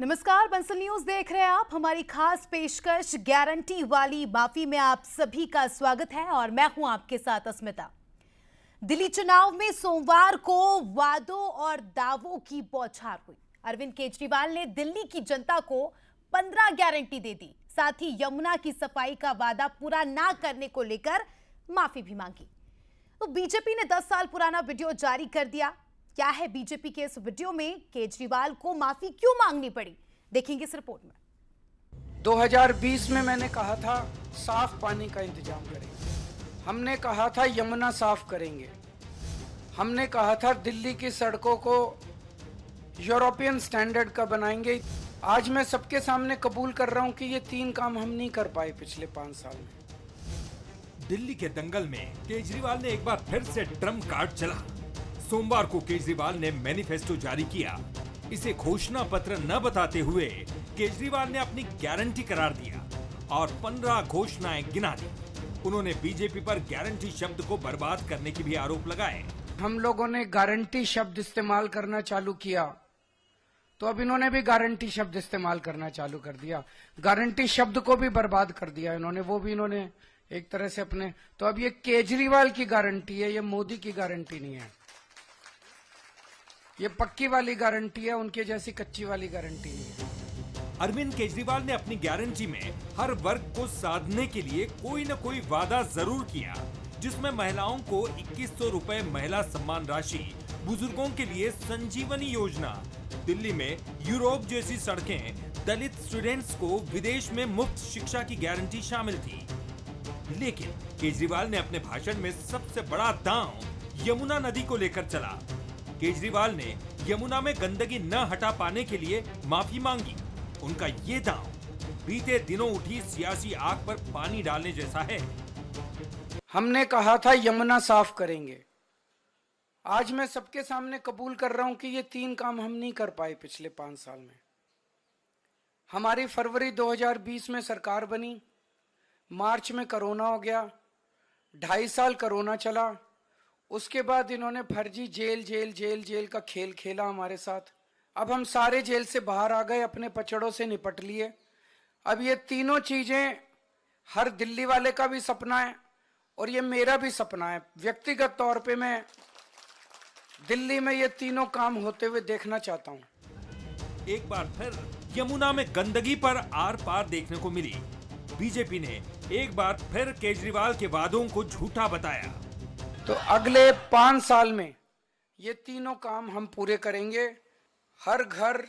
नमस्कार, बंसल न्यूज देख रहे हैं आप। हमारी खास पेशकश गारंटी वाली माफी में आप सभी का स्वागत है और मैं हूं आपके साथ अस्मिता। दिल्ली चुनाव में सोमवार को वादों और दावों की बौछार हुई। अरविंद केजरीवाल ने दिल्ली की जनता को 15 गारंटी दे दी, साथ ही यमुना की सफाई का वादा पूरा ना करने को लेकर माफी भी मांगी। तो बीजेपी ने 10 साल पुराना वीडियो जारी कर दिया। क्या है बीजेपी के इस वीडियो में, केजरीवाल को माफी क्यों मांगनी पड़ी, देखेंगे इस रिपोर्ट में। 2020 में मैंने कहा था साफ पानी का इंतजाम करेंगे, हमने कहा था यमुना साफ करेंगे, हमने कहा था दिल्ली की सड़कों को यूरोपियन स्टैंडर्ड का बनाएंगे। आज मैं सबके सामने कबूल कर रहा हूं कि ये 3 काम हम नहीं कर पाए पिछले 5 साल में। दिल्ली के दंगल में केजरीवाल ने एक बार फिर से ट्रम्प कार्ड चला। सोमवार को केजरीवाल ने मैनिफेस्टो जारी किया। इसे घोषणा पत्र न बताते हुए केजरीवाल ने अपनी गारंटी करार दिया और 15 घोषणाएं गिना दी। उन्होंने बीजेपी पर गारंटी शब्द को बर्बाद करने की भी आरोप लगाए। हम लोगों ने गारंटी शब्द इस्तेमाल करना चालू किया तो अब इन्होंने भी गारंटी शब्द इस्तेमाल करना चालू कर दिया। गारंटी शब्द को भी बर्बाद कर दिया इन्होंने, वो भी इन्होंने एक तरह से अपने। तो अब ये केजरीवाल की गारंटी है, ये मोदी की गारंटी नहीं है। ये पक्की वाली गारंटी है, उनके जैसी कच्ची वाली गारंटी नहीं है। अरविंद केजरीवाल ने अपनी गारंटी में हर वर्ग को साधने के लिए कोई न कोई वादा जरूर किया, जिसमें महिलाओं को 2100 रुपए महिला सम्मान राशि, बुजुर्गों के लिए संजीवनी योजना, दिल्ली में यूरोप जैसी सड़कें, दलित स्टूडेंट्स को विदेश में मुफ्त शिक्षा की गारंटी शामिल थी। लेकिन केजरीवाल ने अपने भाषण में सबसे बड़ा दांव यमुना नदी को लेकर चला। केजरीवाल ने यमुना में गंदगी न हटा पाने के लिए माफी मांगी। उनका ये दांव बीते दिनों उठी सियासी आग पर पानी डालने जैसा है। हमने कहा था यमुना साफ करेंगे। आज मैं सबके सामने कबूल कर रहा हूं कि ये 3 काम हम नहीं कर पाए पिछले 5 साल में। हमारी फरवरी 2020 में सरकार बनी, मार्च में कोरोना हो गया, 2.5 साल कोरोना चला। उसके बाद इन्होंने फर्जी जेल जेल जेल जेल का खेल खेला हमारे साथ। अब हम सारे जेल से बाहर आ गए, अपने पचड़ों से निपट लिए। अब ये तीनों चीजें हर दिल्ली वाले का भी सपना है और ये मेरा भी सपना है। व्यक्तिगत तौर पे मैं दिल्ली में ये तीनों काम होते हुए देखना चाहता हूं। एक बार फिर यमुना में गंदगी पर आर पार देखने को मिली। बीजेपी ने एक बार फिर केजरीवाल के वादों को झूठा बताया। तो अगले 5 साल में ये तीनों काम हम पूरे करेंगे। हर घर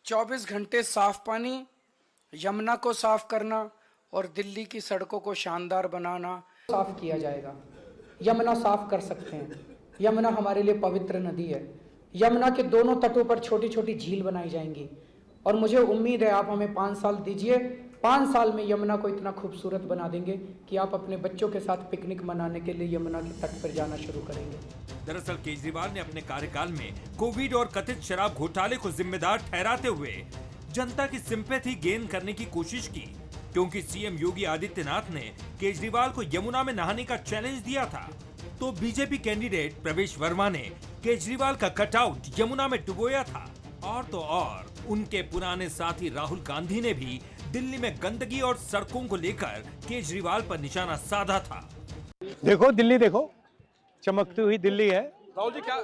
24 घंटे साफ पानी, यमुना को साफ करना और दिल्ली की सड़कों को शानदार बनाना। साफ किया जाएगा। यमुना साफ कर सकते हैं। यमुना हमारे लिए पवित्र नदी है। यमुना के दोनों तटों पर छोटी छोटी झील बनाई जाएंगी और मुझे उम्मीद है आप हमें 5 साल दीजिए। 5 साल में यमुना को इतना खूबसूरत बना देंगे कि आप अपने बच्चों के साथ पिकनिक मनाने के लिए यमुना के तट पर जाना शुरू करेंगे। दरअसल केजरीवाल ने अपने कार्यकाल में कोविड और कथित शराब घोटाले को जिम्मेदार ठहराते हुए जनता की सिंपैथी गेन करने की कोशिश की, क्योंकि सीएम योगी आदित्यनाथ ने केजरीवाल को यमुना में नहाने का चैलेंज दिया था। तो बीजेपी कैंडिडेट प्रवेश वर्मा ने केजरीवाल का कटआउट यमुना में डुबोया था। और तो और उनके पुराने साथी राहुल गांधी ने भी दिल्ली में गंदगी और सड़कों को लेकर केजरीवाल पर निशाना साधा था। देखो दिल्ली, देखो चमकती हुई दिल्ली है। राहुल जी क्या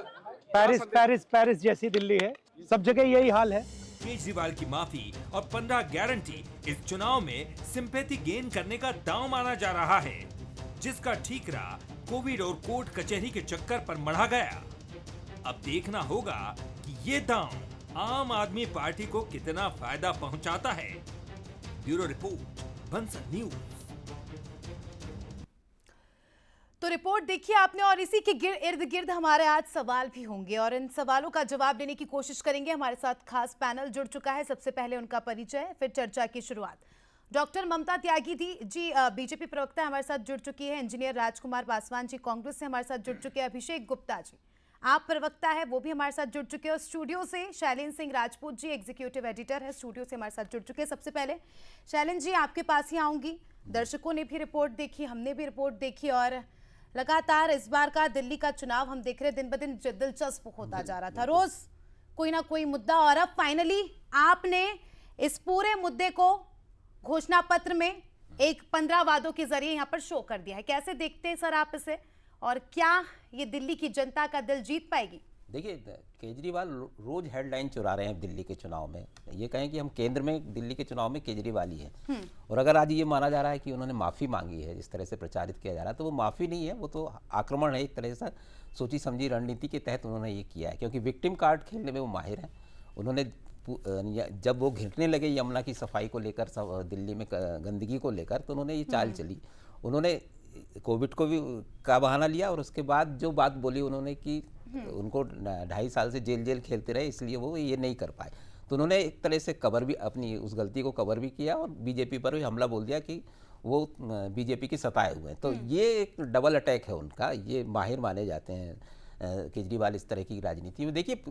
पेरिस पेरिस पेरिस जैसी दिल्ली है, सब जगह यही हाल है। केजरीवाल की माफी और 15 गारंटी इस चुनाव में सिंपैथी गेन करने का दांव माना जा रहा है, जिसका ठीकरा कोविड और कोर्ट कचहरी के चक्कर पर मढ़ा गया। अब देखना होगा कि ये दांव आम आदमी पार्टी को कितना फायदा पहुंचाता है। Bureau report, Bansal news. तो रिपोर्ट देखिए आपने, और इसी के इर्द गिर्द हमारे आज सवाल भी होंगे और इन सवालों का जवाब देने की कोशिश करेंगे। हमारे साथ खास पैनल जुड़ चुका है। सबसे पहले उनका परिचय, फिर चर्चा की शुरुआत। डॉक्टर ममता त्यागी जी बीजेपी प्रवक्ता हमारे साथ जुड़ चुकी है। इंजीनियर राजकुमार पासवान जी कांग्रेस से हमारे साथ जुड़ चुके हैं। अभिषेक गुप्ता जी आप प्रवक्ता है, वो भी हमारे साथ जुड़ चुके हैं। और स्टूडियो से शैलेंद्र सिंह राजपूत जी एग्जीक्यूटिव एडिटर है, स्टूडियो से हमारे साथ जुड़ चुके हैं। सबसे पहले शैलेंद्र जी आपके पास ही आऊंगी। दर्शकों ने भी रिपोर्ट देखी, हमने भी रिपोर्ट देखी और लगातार इस बार का दिल्ली का चुनाव हम देख रहे दिन ब दिन दिलचस्प होता जा रहा था। रोज कोई ना कोई मुद्दा और अब फाइनली आपने इस पूरे मुद्दे को घोषणा पत्र में एक 15 वादों के जरिए यहाँ पर शो कर दिया है। कैसे देखते हैं सर आप इसे, और क्या ये दिल्ली की जनता का दिल जीत पाएगी? देखिए, केजरीवाल रोज हेडलाइन चुरा रहे हैं दिल्ली के चुनाव में। ये कहें कि हम केंद्र में दिल्ली के चुनाव में केजरीवाल ही हैं। और अगर आज ये माना जा रहा है कि उन्होंने माफ़ी मांगी है, जिस तरह से प्रचारित किया जा रहा है, तो वो माफ़ी नहीं है, वो तो आक्रमण है। एक तरह से सोची समझी रणनीति के तहत उन्होंने ये किया है, क्योंकि विक्टिम कार्ड खेलने में वो माहिर हैं। उन्होंने जब वो घिरने लगे यमुना की सफाई को लेकर, दिल्ली में गंदगी को लेकर, तो उन्होंने ये चाल चली। उन्होंने कोविड को भी का बहाना लिया, और उसके बाद जो बात बोली उन्होंने कि उनको 2.5 साल से जेल खेलते रहे, इसलिए वो ये नहीं कर पाए। तो उन्होंने एक तरह से कवर भी, अपनी उस गलती को कवर भी किया, और बीजेपी पर भी हमला बोल दिया कि वो बीजेपी की सताए हुए हैं। तो ये एक डबल अटैक है उनका। ये माहिर माने जाते हैं केजरीवाल इस तरह की राजनीति में। देखिए,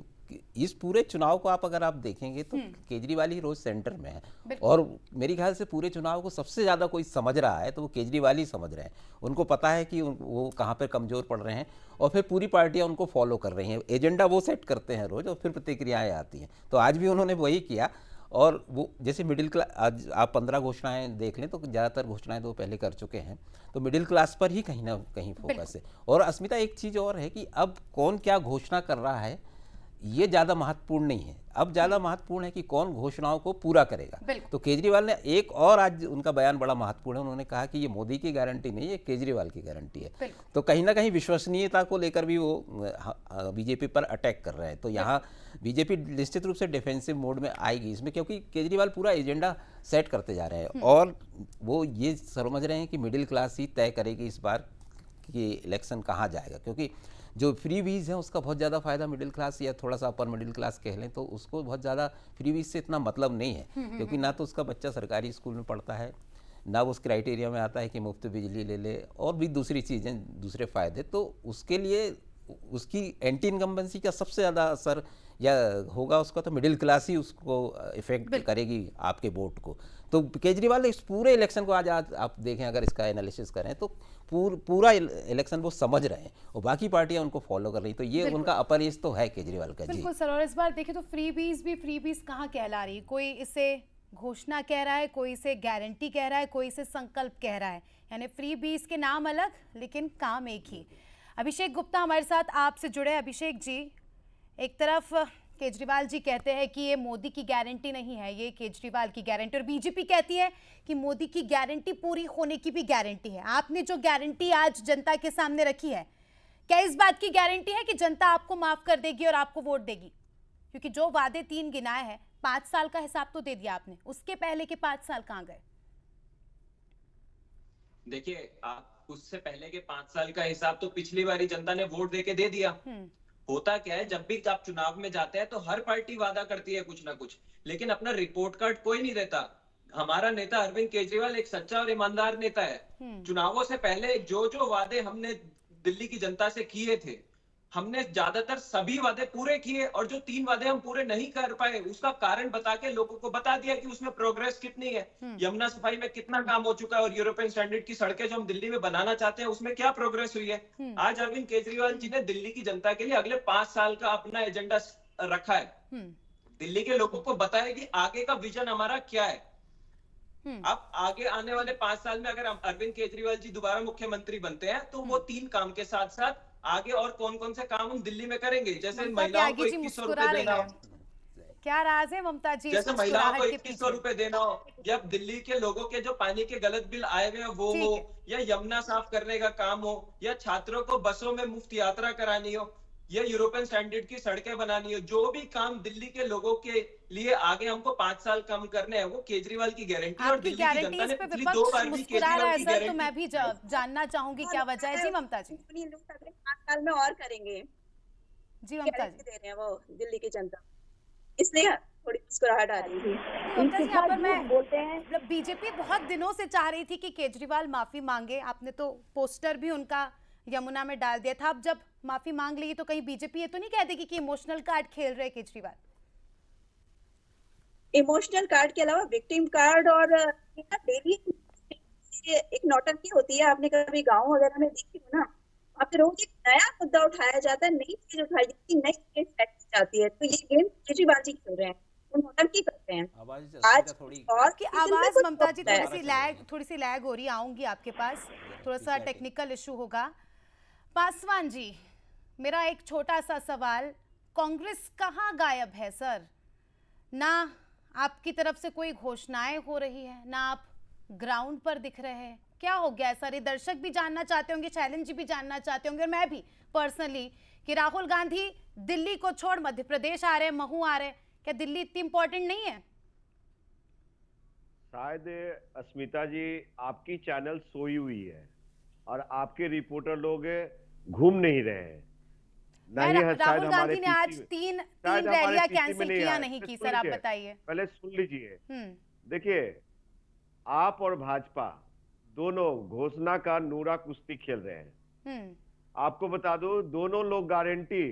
इस पूरे चुनाव को अगर आप देखेंगे तो केजरीवाल ही रोज सेंटर में है, और मेरे ख्याल से पूरे चुनाव को सबसे ज़्यादा कोई समझ रहा है तो वो केजरीवाल ही समझ रहे हैं। उनको पता है कि वो कहाँ पर कमज़ोर पड़ रहे हैं, और फिर पूरी पार्टियां उनको फॉलो कर रही हैं। एजेंडा वो सेट करते हैं रोज, और फिर प्रतिक्रियाएँ आती हैं। तो आज भी उन्होंने वही किया। और वो जैसे मिडिल क्लास, आज आप 15 घोषणाएं देख लें तो ज़्यादातर घोषणाएं तो वो पहले कर चुके हैं, तो मिडिल क्लास पर ही कहीं ना कहीं फोकस है। और अस्मिता, एक चीज़ और है कि अब कौन क्या घोषणा कर रहा है ये ज़्यादा महत्वपूर्ण नहीं है। अब ज़्यादा महत्वपूर्ण है कि कौन घोषणाओं को पूरा करेगा। तो केजरीवाल ने एक और, आज उनका बयान बड़ा महत्वपूर्ण है, उन्होंने कहा कि ये मोदी की गारंटी नहीं है, केजरीवाल की गारंटी है। तो कहीं ना कहीं विश्वसनीयता को लेकर भी वो बीजेपी पर अटैक कर रहे हैं। तो यहाँ बीजेपी निश्चित रूप से डिफेंसिव मोड में आएगी इसमें, क्योंकि केजरीवाल पूरा एजेंडा सेट करते जा रहे हैं, और वो ये समझ रहे हैं कि मिडिल क्लास ही तय करेगी इस बार कि इलेक्शन कहाँ जाएगा। क्योंकि जो फ्री वीज है उसका बहुत ज़्यादा फायदा मिडिल क्लास या थोड़ा सा अपर मिडिल क्लास कह लें, तो उसको बहुत ज़्यादा फ्री वीज से इतना मतलब नहीं है, क्योंकि ना तो उसका बच्चा सरकारी स्कूल में पढ़ता है, ना वो उस क्राइटेरिया में आता है कि मुफ्त बिजली ले ले, और भी दूसरी चीज़ें, दूसरे फ़ायदे। तो उसके लिए उसकी एंटी इनकम्बेंसी का सबसे ज़्यादा असर या होगा उसका, तो मिडिल क्लास ही उसको इफेक्ट करेगी आपके वोट को। तो केजरीवाल इस पूरे इलेक्शन को आज आप देखें, अगर इसका एनालिसिस करें तो पूरा इलेक्शन वो समझ रहे हैं, और बाकी पार्टियां उनको फॉलो कर रही। तो ये उनका अपर एज तो है केजरीवाल का। बिल्कुल सर। और इस बार देखें तो फ्री बीज कहाँ कहला रही, कोई इसे घोषणा कह रहा है, कोई इसे गारंटी कह रहा है, कोई इसे संकल्प कह रहा है। यानी फ्री बीज के नाम अलग लेकिन काम एक ही। अभिषेक गुप्ता हमारे साथ आपसे जुड़े। अभिषेक जी, एक तरफ केजरीवाल जी कहते हैं कि ये मोदी की गारंटी नहीं है, ये केजरीवाल की गारंटी, और बीजेपी कहती है कि मोदी की गारंटी पूरी होने की भी गारंटी है। आपने जो गारंटी आज जनता के सामने रखी है, क्या इस बात की गारंटी है कि जनता आपको माफ कर देगी और आपको वोट देगी? क्योंकि जो वादे 3 गिनाए हैं, 5 साल का हिसाब तो दे दिया आपने, उसके पहले के 5 साल कहां गए? देखिए, आप उससे पहले के 5 साल का हिसाब तो पिछली बारी जनता ने वोट देके दे दिया। होता क्या है, जब भी आप चुनाव में जाते हैं तो हर पार्टी वादा करती है कुछ ना कुछ, लेकिन अपना रिपोर्ट कार्ड कोई नहीं देता। हमारा नेता अरविंद केजरीवाल एक सच्चा और ईमानदार नेता है। चुनावों से पहले जो जो वादे हमने दिल्ली की जनता से किए थे, हमने ज्यादातर सभी वादे पूरे किए, और जो 3 वादे हम पूरे नहीं कर पाए उसका कारण बता के लोगों को बता दिया कि उसमें प्रोग्रेस कितनी है, यमुना सफाई में कितना काम हो चुका है, और यूरोपियन स्टैंडर्ड की सड़कें जो हम दिल्ली में बनाना चाहते हैं उसमें क्या प्रोग्रेस हुई है। आज अरविंद केजरीवाल जी ने दिल्ली की जनता के लिए अगले 5 साल का अपना एजेंडा रखा है। दिल्ली के लोगों को बताया कि आगे का विजन हमारा क्या है। अब आगे आने वाले 5 साल में अगर अरविंद केजरीवाल जी दोबारा मुख्यमंत्री बनते हैं तो वो 3 काम के साथ साथ आगे और कौन कौन से काम हम दिल्ली में करेंगे, जैसे महिलाओं को 2100 रुपए देना हो, क्या राज है ममता जी, जैसे महिलाओं को 2100 रुपए देना हो, या दिल्ली के लोगों के जो पानी के गलत बिल आए हुए हैं वो हो, या यमुना साफ करने का काम हो, या छात्रों को बसों में मुफ्त यात्रा करानी हो, या यूरोपियन स्टैंडर्ड की सड़कें बनानी हो, जो भी काम दिल्ली के लोगों के लिए आगे हमको 5 साल कम करने हैं, वो केजरीवाल की गारंटी। और दिल्ली की जनता ने पिछली 2 बार भी केजरीवाल की गारंटी। तो मैं भी जानना चाहूंगी क्या वजह है। जी ममता जी। 5 साल में और करेंगे। जी ममता जी, दे रहे हैं वो दिल्ली की जनता, इसलिए थोड़ी मुस्कुराहट आ रही थी। ममता जी, यहाँ पर मैं बोलते हैं, मतलब बीजेपी बहुत दिनों से चाह रही थी कि केजरीवाल माफी मांगे। आपने तो पोस्टर भी उनका यमुना में डाल दिया था। अब जब माफी मांग ली तो कहीं बीजेपी ये तो नहीं कह देगी कि इमोशनल कार्ड खेल रहे केजरीवाल? इमोशनल कार्ड के अलावा विक्टिम कार्ड और डेली एक नौटंकी होती है। आपने कभी गाँव वगैरह में देखी हो ना, वहाँ पे रोज एक नया मुद्दा उठाया जाता है, नई चीज उठाई जाती है, नई चीज सेट की जाती है। तो ये गेम केजरीवाल जी खेल रहे हैं। वो नौटंकी करते हैं। आवाज आज अस्मिता थोड़ी और की किसी में आवाज कुछ ममता जी होता है। थोड़ी सी लैग हो रही है, आऊंगी आपके पास, थोड़ा सा ठीक है, टेक्निकल इशू होगा। पासवान जी, मेरा एक छोटा सा सवाल, कांग्रेस कहाँ गायब है सर? ना आपकी तरफ से कोई घोषणाएं हो रही है, ना आप ग्राउंड पर दिख रहे हैं, क्या हो गया सर? ये दर्शक भी जानना चाहते होंगे, चैलेंज जी भी जानना चाहते होंगे, और मैं भी पर्सनली, कि राहुल गांधी दिल्ली को छोड़ मध्य प्रदेश आ रहे हैं, महू आ रहे हैं, क्या दिल्ली इतनी इंपॉर्टेंट नहीं है? शायद अस्मिता जी आपकी चैनल सोई हुई है और आपके रिपोर्टर लोग घूम नहीं रहे हैं। मैं नहीं है, शायद राहुल हमारे गांधी ने आज पीसी में- तीन शायद हमारे रैलियां पीसी में कैंसिल नहीं किया आए। नहीं की सुन सर, आप लीजिए, बताइए। पहले सुन लीजिए। हम्म देखिए, आप और भाजपा दोनों घोषणा का नूरा कुश्ती खेल रहे हैं। हम्म आपको बता दो, दोनों लोग गारंटी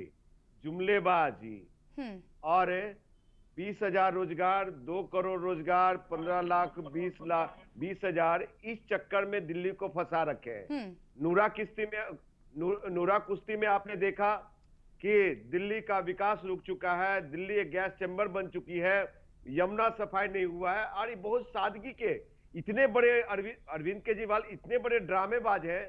जुमलेबाजी हम्म और 20,000 रोजगार, 2 करोड़ रोजगार, 15 लाख, 20 हजार, इस चक्कर में दिल्ली को फंसा रखे हैं। हम्म नूरा कुश्ती में आपने देखा कि दिल्ली का विकास रुक चुका है, दिल्ली एक गैस चैम्बर बन चुकी है, यमुना सफाई नहीं हुआ है, और ये बहुत सादगी के इतने बड़े अरविंद केजरीवाल इतने बड़े ड्रामेबाज हैं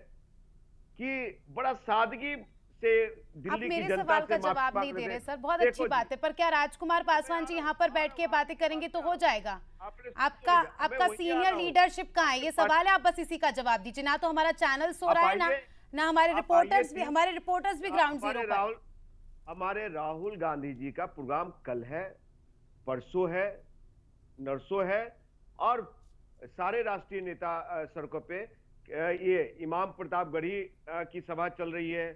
कि बड़ा सादगी से आप दिल्ली की मेरे जनता सवाल से का माफी जवाब मांग नहीं दे रहे हैं। सर, बहुत देखो अच्छी जी, बात है, पर क्या राजकुमार पासवान जी यहाँ पर बैठ के बातें करेंगे तो हो जाएगा? आपने आपका हमें आपका वही आ सीनियर रहा हूं। लीडरशिप कहाँ है? ये सवाल है, आप बस इसी का जवाब दीजिए। ना तो हमारा चैनल सो आप रहा है, ना आइए, ना हमारे आप रिपोर्टर्स आइए, हमारे रिपोर्टर्स भी ग्राउंड जीरो पर। हमारे राहुल गांधी जी का प्रोग्राम कल है, परसों है, नरसों है, और सारे राष्ट्रीय नेता सड़कों पे, ये इमाम प्रतापगढ़ी की सभा चल रही है,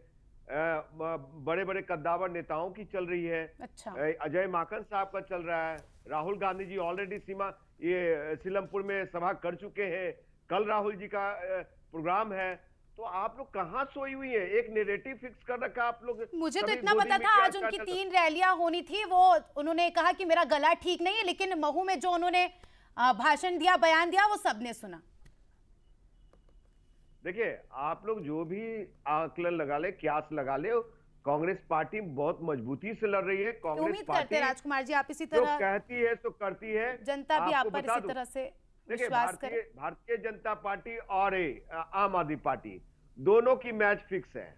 बड़े बड़े कद्दावर नेताओं की चल रही है, अच्छा, अजय माकन साहब का चल रहा है, राहुल गांधी जी ऑलरेडी सीलमपुर में सभा कर चुके हैं, कल राहुल जी का प्रोग्राम है। तो आप लोग कहाँ सोई हुई है? एक नैरेटिव फिक्स कर रखा आप लोग। मुझे तो कभी इतना मोदी पता में था क्या आज उनकी करना था? 3 रैलियां होनी थी, वो उन्होंने कहा कि मेरा गला ठीक नहीं है, लेकिन महू में जो उन्होंने भाषण दिया, बयान दिया, वो सबने सुना। देखिए, आप लोग जो भी आकलन लगा ले, क्यास लगा ले, कांग्रेस पार्टी बहुत मजबूती से लड़ रही है। कांग्रेस उम्मीद करते पार्टी हैं राजकुमार जी आप इसी जो तरह कहती है तो करती है। जनता भी आप आपको पर बता इसी दूं, तरह से देखिए, विश्वास करे। भारतीय जनता पार्टी और आम आदमी पार्टी दोनों की मैच फिक्स है,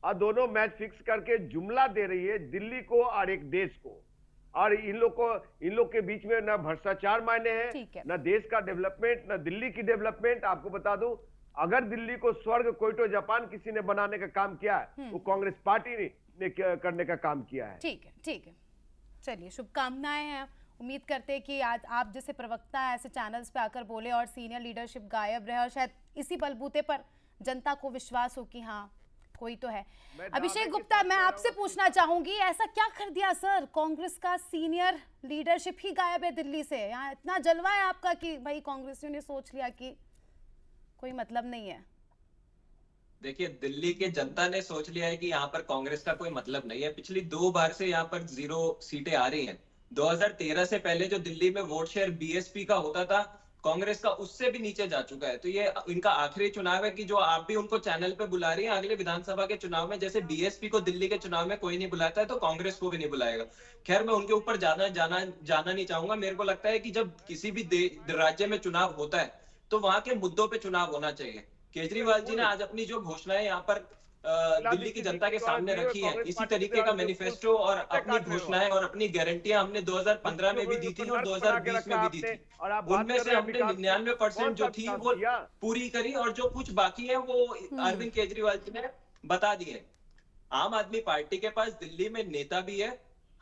और दोनों मैच फिक्स करके जुमला दे रही है दिल्ली को और एक देश को। और इन लोग के बीच में ना भ्रष्टाचार मायने ठीक है। हैं, ना देश का डेवलपमेंट, ना दिल्ली की डेवलपमेंट। आपको बता दूं, अगर दिल्ली को स्वर्ग कोइटो जापान किसी ने बनाने का काम किया है, वो कांग्रेस पार्टी ने करने का काम किया है। ठीक है, ठीक है, चलिए, शुभकामनाएं हैं। उम्मीद करते हैं कि आज आप जैसे प्रवक्ता ऐसे चैनल्स पे आकर बोले और सीनियर लीडरशिप गायब रहे, और शायद इसी बलबूते पर जनता को विश्वास हो कि हाँ कोई तो है। अभिषेक गुप्ता, मैं आपसे पूछना चाहूंगी, ऐसा क्या कर दिया सर कांग्रेस का सीनियर लीडरशिप ही गायब है दिल्ली से? यहाँ इतना जलवा है आपका कि भाई कांग्रेसियों ने सोच लिया कि कोई मतलब नहीं है। देखिए, दिल्ली के जनता ने सोच लिया है कि यहाँ पर कांग्रेस का कोई मतलब नहीं है। पिछली 2 बार से यहाँ पर 0 सीटें आ रही हैं। 2013 से पहले जो दिल्ली में वोट शेयर बीएसपी का होता था, कांग्रेस का उससे भी नीचे जा चुका है। तो ये इनका आखिरी चुनाव है कि जो आप भी उनको चैनल पे बुला रही हैं, अगले विधानसभा के चुनाव में जैसे बीएसपी को दिल्ली के चुनाव में कोई नहीं बुलाता है, तो कांग्रेस को भी नहीं बुलाएगा। खैर, मैं उनके ऊपर जाना नहीं चाहूंगा। मेरे को लगता है कि जब किसी भी राज्य में चुनाव होता है तो वहां के मुद्दों पे चुनाव होना चाहिए। केजरीवाल जी ने आज अपनी जो घोषणाएं यहाँ पर दिल्ली की जनता के सामने रखी है, इसी तरीके का मैनिफेस्टो और अपनी घोषणाएं और अपनी गारंटियां हमने 2015 में भी दी थी और 2020 में भी दी थी। उनमें से हमने 99% जो थी वो पूरी करी, और जो कुछ बाकी है वो अरविंद केजरीवाल जी ने बता दी है। आम आदमी पार्टी के पास दिल्ली में नेता भी है,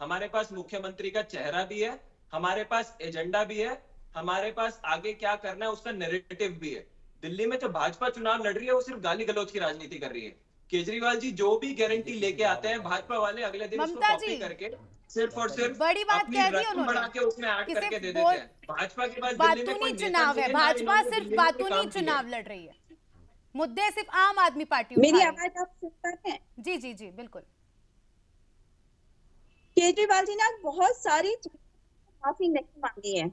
हमारे पास मुख्यमंत्री का चेहरा भी है, हमारे पास एजेंडा भी है, हमारे पास आगे क्या करना है उसका नैरेटिव भी है। दिल्ली में जो भाजपा चुनाव लड़ रही है वो सिर्फ गाली गलौज की राजनीति कर रही है। केजरीवाल जी जो भी गारंटी लेके आते हैं, भाजपा वाले अगले दिन उसको कॉपी करके सिर्फ और सिर्फ बड़ी बात अपनी कह दी रकम उन्होंने बढ़ा के उसमें ऐड कि करके सिर्फ दे देते हैं। भाजपा के पास दिल्ली में बातूनी कोई नेता चुनाव नहीं है, ना भाजपा इन्होंने सिर्फ दिल्ली में कोई बातूनी काम किया। चुनाव लड़ रही है, मुद्दे सिर्फ आम आदमी पार्टी मेरी उठा रही आवाज आप सुन पा रहे हैं? है। जी जी जी बिल्कुल। केजरीवाल जी ने आज बहुत सारी माफी नहीं मांगी है,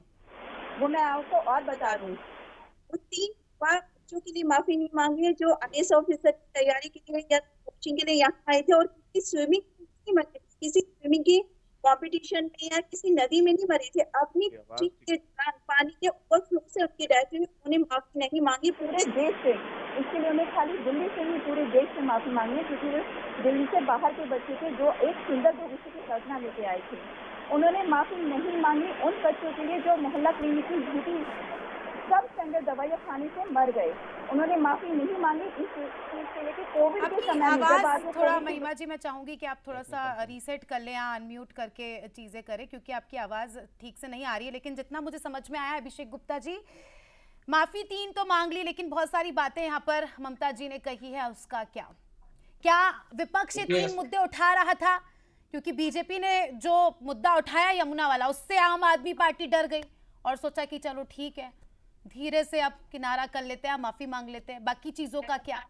वो मैं आपको और बता रही हूँ। वो 3 बार बच्चों के लिए माफी नहीं मांगी है जो आईएएस ऑफिसर की तैयारी के लिए या कोचिंग के लिए यहाँ आए थे, और किसी स्विमिंग की कंपटीशन में या किसी नदी में नहीं मरे थे, अपनी खुशी के दौरान पानी के ओवरफ्लो से उनकी डेथ हुई। उन्हें माफी नहीं मांगी पूरे देश से, इसके लिए उन्हें खाली दिल्ली से नहीं पूरे देश से माफी मांगी है, क्योंकि वो दिल्ली से बाहर के बच्चे थे जो एक सुंदर भविष्य की कल्पना लेके आए थे। उन्होंने माफी नहीं मांगी उन बच्चों के लिए जो मोहल्ला क्लिनिक की झूठी सब स्टैंडर्ड दवाइयां खाने से मर गए। उन्होंने माफी नहीं मांगी इस चीज के लिए कि कोविड के आपकी समय में जब आवाज आज वो थोड़ा, कोविड की- महिमा जी मैं चाहूंगी कि आप थोड़ा सा रीसेट कर लें या अनम्यूट करके चीजें करें, क्योंकि आपकी आवाज ठीक से नहीं आ रही है। लेकिन जितना मुझे समझ में आया अभिषेक गुप्ता जी, माफी 3 तो मांग ली, लेकिन बहुत सारी बातें यहाँ पर ममता जी ने कही है, उसका क्या क्या विपक्ष ये 3 मुद्दे उठा रहा था? क्योंकि बीजेपी ने जो मुद्दा उठाया यमुना वाला, उससे आम आदमी पार्टी डर गई और सोचा कि चलो ठीक है, धीरे से अब किनारा कर लेते हैं, माफी मांग लेते हैं। बाकी चीजों का क्या?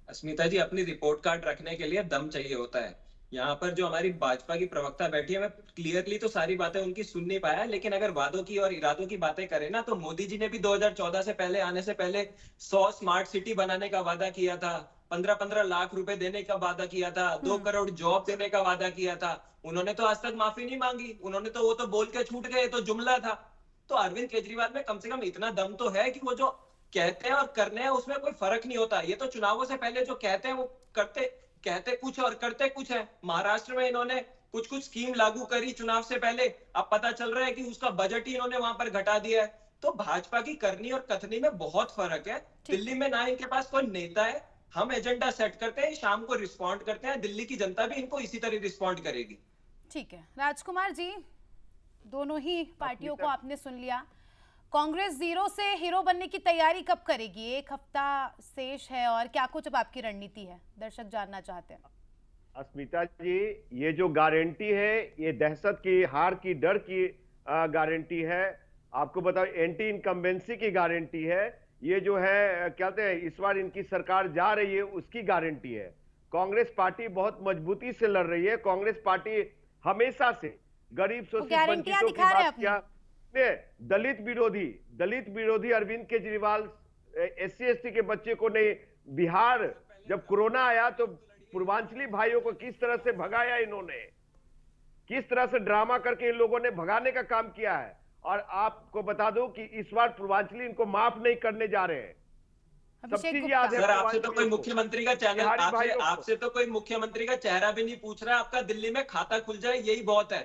अस्मिता जी, अपनी रिपोर्ट कार्ड रखने के लिए दम चाहिए होता है। यहाँ पर जो हमारी भाजपा की प्रवक्ता बैठी है, मैं क्लियरली तो सारी बातें उनकी सुन नहीं पाया, लेकिन अगर वादों की और इरादों की बातें करें ना, तो मोदी जी ने भी 2014 से पहले आने से पहले 100 स्मार्ट सिटी बनाने का वादा किया था, 15-15 लाख रुपए देने का वादा किया था, 2 करोड़ जॉब देने का वादा किया था। उन्होंने तो आज तक माफी नहीं मांगी, उन्होंने तो वो तो बोल के छूट गए, तो जुमला था। तो अरविंद केजरीवाल में कम से कम इतना दम तो है कि वो जो कहते हैं और करने हैं उसमें कोई फर्क नहीं होता। ये तो चुनावों से पहले जो कहते हैं वो कहते कुछ और करते कुछ है। महाराष्ट्र में इन्होंने कुछ स्कीम लागू करी चुनाव से पहले, अब पता चल रहा है कि उसका बजट ही इन्होंने वहां पर घटा दिया है। तो भाजपा की करनी और कथनी में बहुत फर्क है। दिल्ली में ना इनके पास कोई नेता है, हम एजेंडा सेट करते हैं, शाम को रिस्पॉन्ड करते हैं, दिल्ली की जनता भी इनको इसी तरह रिस्पॉन्ड करेगी। ठीक है राजकुमार जी, दोनों ही पार्टियों को आपने सुन लिया। कांग्रेस जीरो से हीरो बनने की तैयारी कब करेगी? 1 हफ्ता शेष है और क्या कुछ अब आपकी रणनीति है, दर्शक जानना चाहते हैं। अस्मिता जी, ये जो गारंटी है ये दहशत की, हार की, डर की गारंटी है। आपको बताओ, एंटी इनकम्बेंसी की गारंटी है। ये जो है क्या कहते हैं, इस बार इनकी सरकार जा रही है उसकी गारंटी है। कांग्रेस पार्टी बहुत मजबूती से लड़ रही है। कांग्रेस पार्टी हमेशा से गरीब शोषित वंचितों की बात किया, दलित विरोधी अरविंद केजरीवाल SC/ST के बच्चे को नहीं, बिहार जब कोरोना आया तो पूर्वांचली भाइयों को किस तरह से भगाया इन्होंने, किस तरह से ड्रामा करके इन लोगों ने भगाने का काम किया है। और आपको बता दूं कि इस बार पूर्वांचली इनको माफ नहीं करने जा रहे हैं। सब चीज याद है। सर, आपसे तो कोई मुख्यमंत्री का चैनल, आपसे तो कोई मुख्यमंत्री का चेहरा भी नहीं पूछ रहा। आपका दिल्ली में खाता खुल जाए यही बहुत है।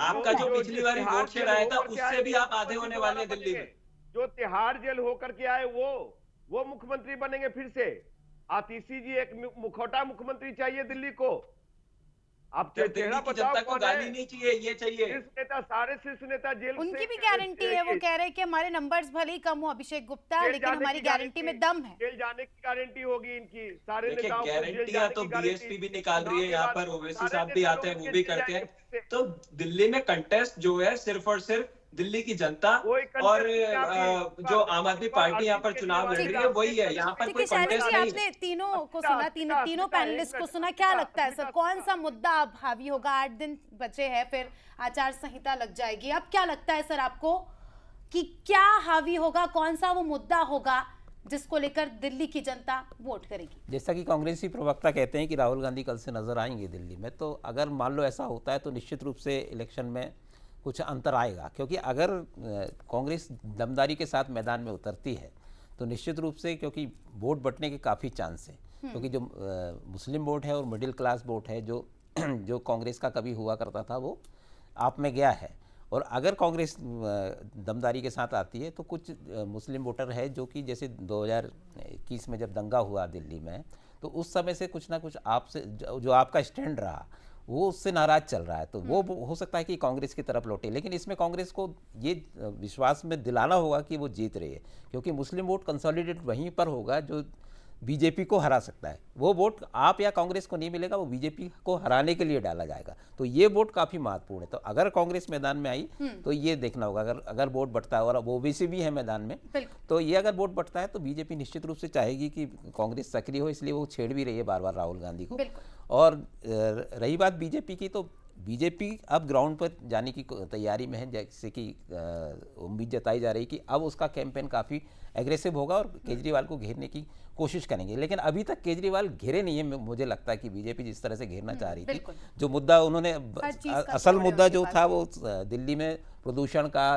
आपका जो पिछली बार वोट शेयर आया था उससे भी आप आधे होने वाले हैं दिल्ली में। जो तिहाड़ जेल होकर के आए वो मुख्यमंत्री बनेंगे फिर से। आतिशी जी एक मुखौटा मुख्यमंत्री चाहिए दिल्ली को। आप दिल्ली की जनता को गाली नहीं चाहिए, ये चाहिए। शीर्ष नेता, सारे शीर्ष नेता जेल उनकी भी गारंटी है, वो कह रहे हैं कि हमारे नंबर्स भले ही कम हो अभिषेक गुप्ता, लेकिन हमारी गारंटी में दम है। जेल जाने की गारंटी होगी इनकी। सारे नेताओं को गारंटियां तो बीएसपी भी निकाल रही है, यहाँ पर ओवैसी साहब भी आते हैं, वो भी करते हैं। तो दिल्ली में कंटेस्ट जो है सिर्फ और सिर्फ दिल्ली की जनता और जो आम आदमी पार्टी यहाँ पर चुनाव लड़ रही है वही है। यहाँ पर कोई कंटेस्ट नहीं है। आपने तीनों को सुना, तीनों पैनलिस्ट को सुना, क्या लगता है सर कौन सा मुद्दा अब हावी होगा? 8 दिन बचे हैं, फिर आचार संहिता लग जाएगी। अब क्या लगता है सर आपको कि क्या हावी होगा, कौन सा वो मुद्दा होगा जिसको लेकर दिल्ली की जनता वोट करेगी? जैसा कि कांग्रेसी प्रवक्ता कहते हैं कि राहुल गांधी कल से नजर आएंगे दिल्ली में, तो अगर मान लो ऐसा होता है तो निश्चित रूप से इलेक्शन में कुछ अंतर आएगा। क्योंकि अगर कांग्रेस दमदारी के साथ मैदान में उतरती है तो निश्चित रूप से, क्योंकि वोट बंटने के काफ़ी चांस हैं, क्योंकि जो मुस्लिम वोट है और मिडिल क्लास वोट है जो कांग्रेस का कभी हुआ करता था वो आप में गया है। और अगर कांग्रेस दमदारी के साथ आती है तो कुछ मुस्लिम वोटर है जो कि जैसे 2021 में जब दंगा हुआ दिल्ली में, तो उस समय से कुछ ना कुछ आपसे जो आपका स्टैंड रहा वो उससे नाराज चल रहा है, तो वो हो सकता है कि कांग्रेस की तरफ लौटे। लेकिन इसमें कांग्रेस को ये विश्वास में दिलाना होगा कि वो जीत रही है, क्योंकि मुस्लिम वोट कंसोलिडेट वहीं पर होगा जो बीजेपी को हरा सकता है। वो वोट आप या कांग्रेस को नहीं मिलेगा, वो बीजेपी को हराने के लिए डाला जाएगा। तो ये वोट काफ़ी महत्वपूर्ण है। तो अगर कांग्रेस मैदान में आई तो ये देखना होगा, अगर वोट बढ़ता है, और वो ओबीसी भी है मैदान में, तो ये अगर वोट बढ़ता है तो बीजेपी निश्चित रूप से चाहेगी कि कांग्रेस सक्रिय हो, इसलिए वो छेड़ भी रही है बार बार राहुल गांधी को। और रही बात बीजेपी की, तो बीजेपी अब ग्राउंड पर जाने की तैयारी में है, जैसे कि उम्मीद जताई जा रही है कि अब उसका कैंपेन काफ़ी एग्रेसिव होगा और केजरीवाल को घेरने की कोशिश करेंगे। लेकिन अभी तक केजरीवाल घेरे नहीं है। मुझे लगता है कि बीजेपी जिस तरह से घेरना चाह रही थी, जो मुद्दा उन्होंने असल मुद्दा जो था वो दिल्ली में प्रदूषण का,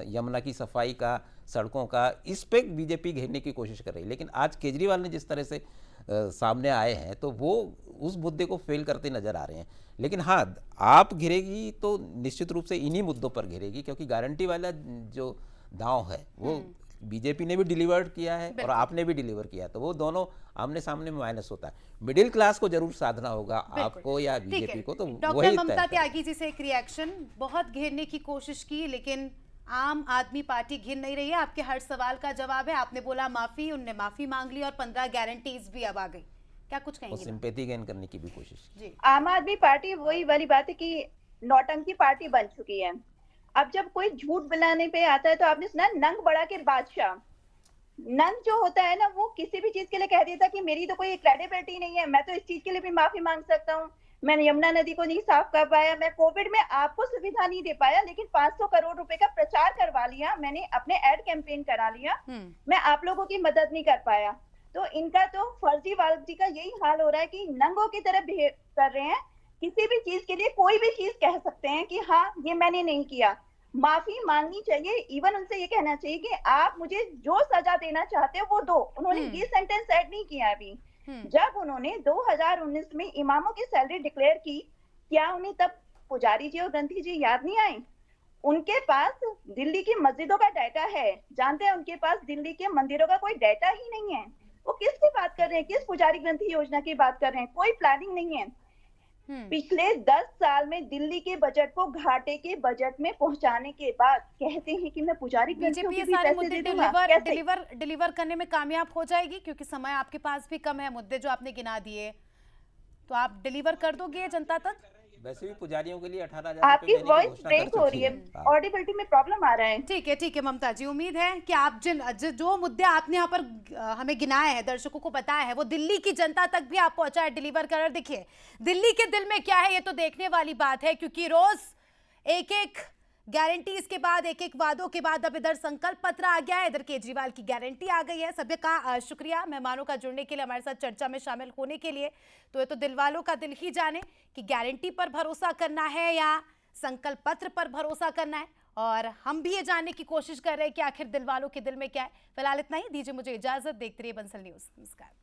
यमुना की सफाई का, सड़कों का, इस पे बीजेपी घेरने की कोशिश कर रही है। लेकिन आज केजरीवाल ने जिस तरह से सामने आए हैं तो वो उस मुद्दे को फेल करते नजर आ रहे हैं। लेकिन हाँ, आप घिरेगी तो निश्चित रूप से इन्हीं मुद्दों पर घिरेगी, क्योंकि गारंटी वाला जो दांव है वो बीजेपी ने भी डिलीवर किया है और आपने भी डिलीवर किया, तो वो दोनों आमने सामने में माइनस होता है। मिडिल क्लास को जरूर साधना होगा, आपको या बीजेपी को, तो डॉक्टर ममता त्यागी जी से एक रिएक्शन, बहुत घेरने की कोशिश की लेकिन आम आदमी पार्टी घिर नहीं रही है। आपके हर सवाल का जवाब है। आपने बोला माफी, उनने माफी मांग ली और 15 गारंटीज भी अब आ गई। क्या कुछ कहेंगे? सिंपैथी गेन करने की भी कोशिश जी। आम आदमी पार्टी वही वाली बात है कि नौटंकी पार्टी बन चुकी है। अब जब कोई झूठ बुलाने पे आता है तो आपने सुना नंग बड़ा के बादशाह। नंग जो होता है ना, वो किसी भी चीज के लिए कह देता कि मेरी तो कोई क्रेडिबिलिटी नहीं है, मैं तो इस चीज के लिए भी माफी मांग सकता हूँ, मैंने यमुना नदी को नहीं साफ कर पाया, मैं कोविड में आपको सुविधा नहीं दे पाया, लेकिन 500 करोड़ रुपए का प्रचार करवा लिया, मैंने अपने एड कैंपेन करा लिया, मैं आप लोगों की मदद नहीं कर पाया। तो इनका तो फर्जीवादी का यही हाल हो रहा है कि नंगों की तरह बिहेव कर रहे हैं। किसी भी चीज के लिए कोई भी चीज कह सकते हैं कि हाँ ये मैंने नहीं किया। माफी मांगनी चाहिए, इवन उनसे ये कहना चाहिए कि आप मुझे जो सजा देना चाहते हो वो दो। उन्होंने ये सेंटेंस ऐड नहीं किया अभी। जब उन्होंने 2019 में इमामों की सैलरी डिक्लेयर की, क्या उन्हें तब पुजारी जी और ग्रंथी जी याद नहीं आए? उनके पास दिल्ली की मस्जिदों का डाटा है, जानते हैं उनके पास दिल्ली के मंदिरों का कोई डाटा ही नहीं है। वो किसकी बात कर रहे हैं? किस पुजारी ग्रंथी योजना की बात कर रहे हैं? कोई प्लानिंग नहीं है। पिछले 10 साल में दिल्ली के बजट को घाटे के बजट में पहुंचाने के बाद कहते हैं कि मैं पुजारी ग्रंथियों बीजेपी के ये भी सारे पैसे मुद्दे दे दूंगा। डिलीवर करने में कामयाब हो जाएगी, क्योंकि समय आपके पास भी कम है। मुद्दे जो आपने गिना दिए, तो आप डिलीवर कर दोगे जनता तक? वैसे भी पुजारियों के लिए 18,000 आपकी वॉइस ब्रेक हो रही है, ऑडिबिलिटी में प्रॉब्लम आ रहा है। ठीक है ममता जी, उम्मीद है कि आप जो मुद्दे आपने यहाँ पर हमें गिनाए हैं, दर्शकों को बताया है, वो दिल्ली की जनता तक भी आप पहुंचाए, डिलीवर कर। देखिए दिल्ली के दिल में क्या है ये तो देखने वाली बात है, क्योंकि रोज एक एक गारंटीज के बाद, एक एक वादों के बाद अब इधर संकल्प पत्र आ गया है, इधर केजरीवाल की गारंटी आ गई है। सभी का शुक्रिया मेहमानों का जुड़ने के लिए, हमारे साथ चर्चा में शामिल होने के लिए। तो ये तो दिल वालों का दिल ही जाने कि गारंटी पर भरोसा करना है या संकल्प पत्र पर भरोसा करना है, और हम भी ये जानने की कोशिश कर रहे हैं कि आखिर दिल वालों के दिल में क्या है। फिलहाल इतना ही, दीजिए मुझे इजाजत। देखते रहिए बंसल न्यूज। नमस्कार।